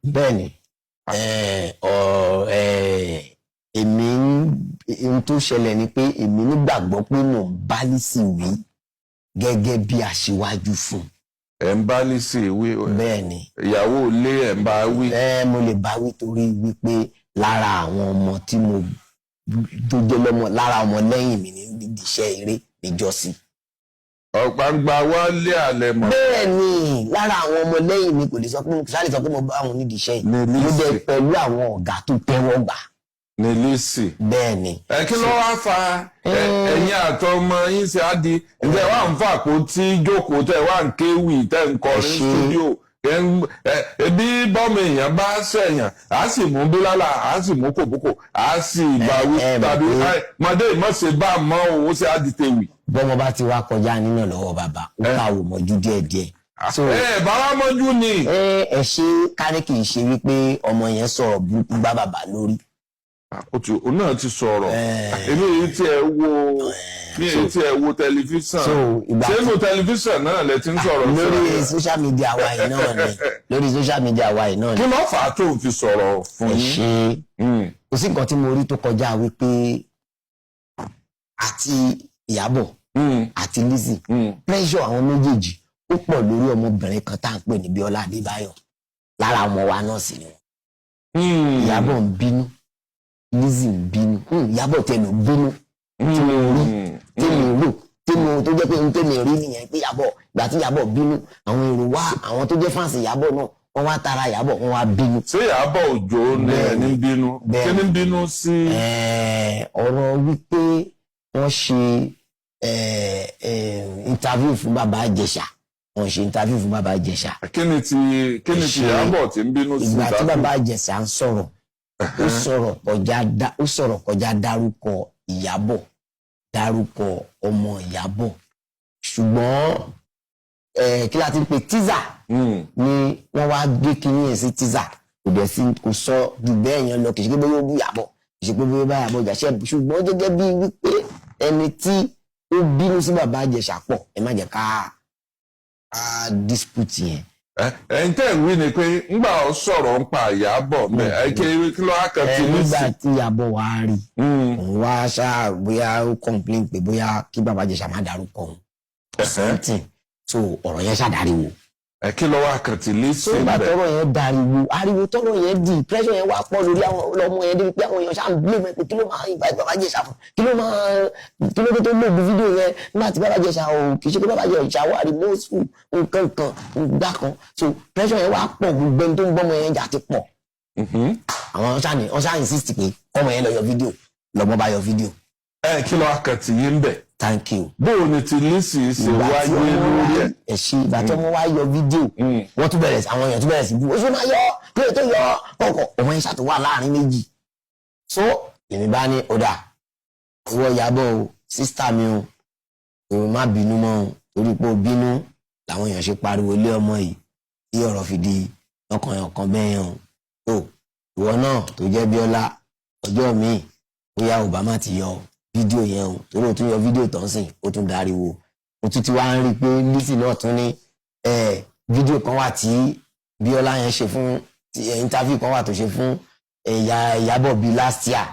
bẹ́ẹ̀ni èmi ohun tó ṣẹlẹ̀ ni pé èmi nígbàgbọ́ pé mò ń bá Lizzy wí gẹ́gẹ́ bí aṣíwájú fún. ẹ̀ ń bá Lizzy wí. bẹ́ẹ̀ni. ìyàwó ilé ẹ̀ ń bá wí. mo lè bá wí torí wípé lára àwọn ọmọ tí mo tó jẹ́ lọ́mọ lára ọmọ lẹ́yìn mi ní iṣẹ́ eré níjọ́sí. ọ̀pá-ń-gba wálé àlẹ́ mọ̀. bẹ́ẹ̀ni lára àwọn ọmọ lẹ́yìn mi kò lè sọ pé mo bá wọn nídìí iṣẹ́ yìí. mo dẹ̀ pẹ̀lú àwọn ọ̀gá tó tẹ́wọ́ gbà. ní Lizzy. bẹ́ẹ̀ni. kí ló wá fa ẹ̀yin àtọmọ yín ṣe á di ǹjẹ́ wà ń fà kó tí jókòó tẹ̀ wà ń kéwì tẹ̀ ń kọrin stúdíò ebi bọ́mọ èèyàn bá ṣẹ̀yàn á sì mú bílálà á sì mú kòbókò á sì báwí tàbí mọdé ìmọ̀ọ́sẹ̀ bá mọ́ òun ṣe á di tèwì. bọ́mọ bá ti wá kọjá nínú lọ́wọ́ bàbá ó kàwò mọ́jú díẹ̀díẹ̀. bàbá mọ́jú ni. ẹ ṣe kárí kì í ṣe wípé ọmọ yẹn sọ̀rọ̀ burúkú gbá bàbá lórí. òun náà ti sọ̀rọ̀ èmi èyí tí ẹ wo tẹlifíṣàn sínú tẹlifíṣàn náà lẹ ti ń sọ̀rọ̀ lórí social media wa yìí náà ni lórí social media wa yìí náà ni. kí ló fà á tó fi sọ̀rọ̀ fún yín. kò sí nǹkan tí mo rí tó kọjá wípé àti Ìyábọ̀ àti Lizzy pressure àwọn méjèèjì ó pọ̀ lórí ọmọbìnrin kan tá à ń pè ní Bíọ́lá Adébáyọ̀ lára ọmọ wa náà sì ni wọn. Ìyábọ̀ ń bínú Lizzy ń bínú Ìyábọ̀ tẹnu bínú tí mo rí tèmi rò tó jẹ́ pé ohun tèmi rí nìyẹn pé Ìyábọ̀ ìgbà tí Ìyábọ̀ bínú àwọn èrò wá àwọn tó jẹ́ fáǹsì Ìyábọ̀ náà wọ́n wá tara Ìyábọ̀ wọ́n wá bínú. ṣé Ìyábọ̀ Òjó ní bínú kí ni bínú sí. ọ̀rọ̀ wípé wọ́n ṣe interview fún bàbá Ìjẹ̀ṣà fún bàbá Ìjẹ̀ṣà. kí ni ti Ìyábọ̀ tí ń bínú sí. ìgbà tí bàbá Ìjẹ̀ṣà ń sọ̀rọ̀ ó sọ̀rọ̀ kọjá dárúkọ Ìyábọ̀ dárúkọ ọmọ Ìyábọ̀ ṣùgbọ́n kí la ti ń pè tíza ni wọ́n wá gbé kinní yẹn sí tíza kò sọ jù bẹ́ẹ̀ yẹn lọ kì í ṣe pé bóyá ó bú Ìyábọ̀ kì í ṣe pé bóyá bá Ìyábọ̀ jà ṣùgbọ́n gẹ́gẹ́ bí wípé ẹni tí ó bínú sí bàbá Ìjẹ̀ṣà pọ̀ ẹ má jẹ́ ká dispute yẹn. ẹ̀yin tẹ́ ń wí ni pé ńgbà ó sọ̀rọ̀ ń pa Ìyábọ̀ mẹ́ kí ló wá kan ti ní sí. nígbà tí Ìyábọ̀ wá rí òun wá ṣáà bóyá ó complain pé bóyá kí bàbá Ìjẹ̀ṣà má dárúkọ òun something so ọ̀rọ̀ yẹn ṣàdáríwò. kí ló wá kan ti ní sí. nígbà tọ́rọ̀ yẹn dariwo ariwo tọ́rọ̀ yẹn di pressure yẹn wà pọ̀ lórí àwọn ọmọ yẹn débi pé àwọn èèyàn ṣáà ń blame ẹ pé kí ló máa ìgbà bàbá Ìjẹ̀ṣà fún kí ló dé tó lóògùn fídíò yẹn nígbà tí bàbá Ìjẹ̀ṣà ò kì í ṣe pé bàbá Ìjẹ̀ṣà wà remorseful nǹkan gbà kan so pressure yẹn wà pọ̀ gbogbo ẹni tó ń gbọ́mọ yẹn jà ti pọ̀. àwọn ṣáà insist pé ọmọ yẹn lọ yọ fídíò lọmọ bá yọ fídíò. kí ló wá kan ti yín bẹ̀. thank you. bóò ni ti Lizzy ṣe wáyé lórí ẹ̀. ẹ̀ṣin ìgbà tí wọ́n wá yọ fídíò wọ́n tún bẹ̀rẹ̀ àwọn èèyàn tún bẹ̀rẹ̀ sí bú oṣù máa yọ kí ló tó yọ ọkọ̀ ọmọ yẹn ṣàtúwà láàrin méjì. so èmi bá ní ọ̀dà ìwọ Ìyábọ̀ o sísítà mi o òun má bínú mọ́ o torí pé o bínú làwọn èèyàn ṣe pariwo lé ọmọ yìí tí ọ̀rọ̀ fi di ọkàn bẹ́ẹ̀ yẹn o ìwọ náà tó jẹ́ Bíọ́lá ọjọ́ míì bóyá Obama ti yọ fídíò yẹn o torí o tún yọ fídíò tán sìn o tún dariwo o tún ti wá ń rí i pé Lizzy náà tún ní fídíò kan wà tí Bíọ́lá yẹn ṣe fún interview kan wà tó ṣe fún Ìyábọ̀ bíi last year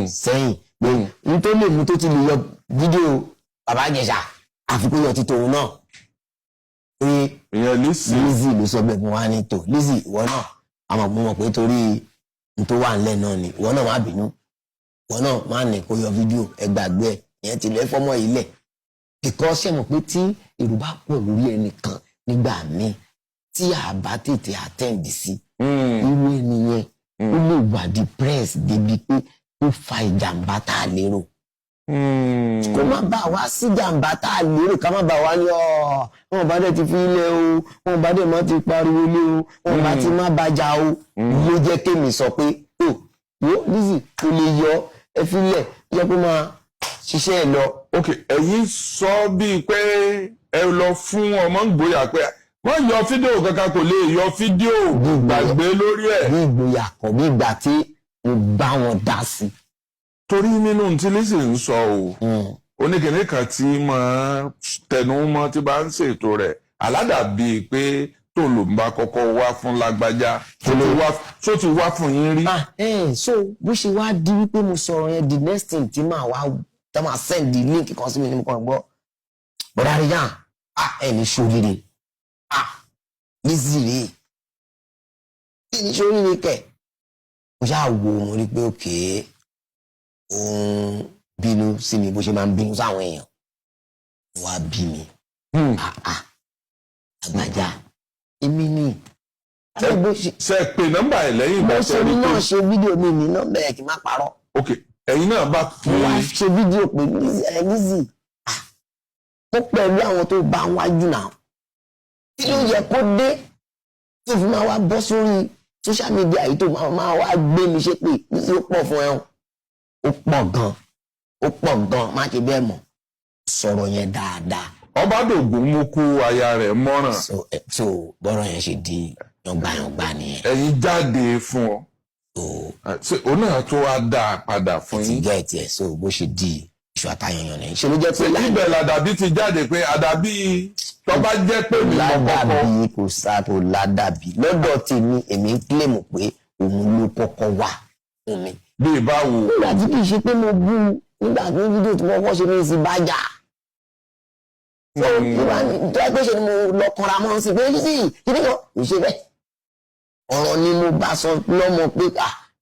sẹ́yìn pé n tó lè mú tó ti lè yọ fídíò bàbá Ìjẹ̀ṣà àfikún yọ ti tòun náà pé Lizzy ló sọ bẹ́ẹ̀ fún wa ní tò Lizzy ìwọ náà àmọ́ mo mọ̀ pé torí n tó wà nílẹ̀ náà ni ìwọ náà má bínú wọn náà máa ní kó yọ fídíò ẹ gbàgbé ẹ ìyẹn ti lẹ fọmọ yìí lẹ because ṣe mọ̀ pé tí èrò bá pọ̀ lórí ẹnìkan nígbà míì tí a bá tètè attend sí irú ẹnìyẹn ó lè wà depressed débi pé ó fa ìjàmbá tá a lérò kó má bá wa sí ìjàmbá tá a lérò ká má bá wa ní wọn bá dẹ̀ ti fi ilé o wọn bá dẹ̀ má ti pariwo lé o wọn bá ti má bàjá o ló jẹ́ kémi sọ pé wo Lizzy kò lè yọ ẹ filẹ̀ yẹ kó máa ṣiṣẹ́ ẹ lọ. ok ẹ̀yin sọ bíi pé ẹ lọ fún ọmọ ìgboyà pé wọ́n yọ fídíò kankan kò lè yọ fídíò gbàgbé lórí ẹ̀. bí ìgboyà kan bí ìgbà tí mo bá wọn dá sí. torí nínú tí Lizzy ń sọ o oníkìní kan tí máa tẹnu mọ́ tí bá ń ṣètò rẹ̀ aládàbí pé tó lò ń bá kọ́kọ́ wá fún lágbájá tó ti wá fún yín rí. So bó ṣe wá di wípé mo sọ̀rọ̀ yẹn the next thing tí màá wá tá máa send the link kan sí mi ní mo kàn gbọ́ bọ́dá harejan ẹni ṣoríire Lizzy rèé ẹni ṣoríire kẹ̀ mo ṣáà wo mo rí pé òkè òun bínú sí mi bó ṣe máa ń bínú sáwọn èèyàn wá bí mi àgbàjá èmi ni ṣe pè nọ́mbà ẹ̀ lẹ́yìn ìgbà tẹ́ rí pé mo náà ṣe fídíò mi ní nọ́mbà ẹ̀ kí n má parọ́. ok ẹ̀yin náà bá pè mo wá ṣe fídíò pé Lizzy ó pẹ̀lú àwọn tó bá ń wájú náà kí ló yẹ kó dé tó fi máa wá bọ́ sórí social media yìí tó máa wá gbé mi ṣe pé Lizzy ó pọ̀ fún ẹ ó pọ̀ gan má ṣe bẹ́ẹ̀ mọ̀ sọ̀rọ̀ yẹn dáadáa. Ọbádògún mú kú aya rẹ̀ mọ́ràn. so bọ́rọ̀ yẹn ṣe di yàngbàyàngbà nìyẹn. ẹ̀yin jáde fún ọ. òun náà tó wá dá a padà fún yín. ti jẹ́ ẹ̀ so bó ṣe di iṣu àtàyànyàn nìyẹn. ṣe ló jẹ́ pé ibẹ̀ làdàbí ti jáde pé àdàbí tó bá jẹ́ pé mi mọ̀ kọ́kọ́. ládàbí kò ládàbí lọ́dọ̀ tèmi èmi ń kílèmù pé òun ló kọ́kọ́ wà fún mi. bí báwo. nígbà tí kì í ṣe pé mo bú nígbà tí fídíò tí mo kọ́ ṣe ní sí bájà. tó ẹgbẹ́ ṣe ni mo lọ kanra mọ́ sí pé Lizzy kí ni kò ṣe bẹ́ẹ̀. ọ̀rọ̀ ni mo bá sọ lọ́mọ pé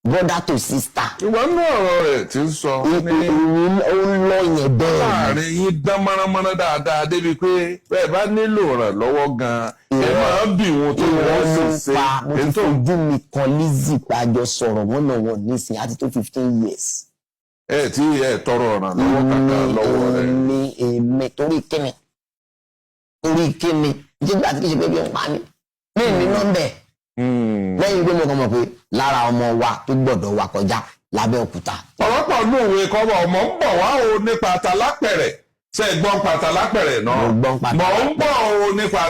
brother to sister. ìwọ náà ọ̀rọ̀ rẹ̀ ti ń sọ. ó lọ yẹn bẹ́ẹ̀. láàrin yín dán mọ́nàmọ́ná dáadáa débi pé bẹ́ẹ̀ bá nílò ìrànlọ́wọ́ gan-an ẹ máa ń bì wọn tó wọ́n sì ṣe. mo ti fojú mi kan Lizzy pàjọ sọ̀rọ̀ one-on-one nísìnyí àti tó 15 years. tí tọrọ ìrànlọ́wọ́ kankan lọ́wọ́ rẹ̀. èmi torí kíni nígbà tí kì í ṣe pé bí n pa mi ní nọ́mbẹ̀. lẹ́yìn pé mo kàn mọ̀ pé lára ọmọ wa tó gbọ́dọ̀ wà kọjá lábẹ́òkúta. ọ̀rọ̀pọ̀ ní òwe kọ́bọ̀ ọmọ ń bọ̀ wá o nípa àtàlápẹ̀rẹ̀ ṣe gbọ́n pàtàlápẹ̀rẹ̀ náà. mo gbọ́n pàtàlápẹ̀rẹ̀. mọ̀ ń bọ̀ o nípa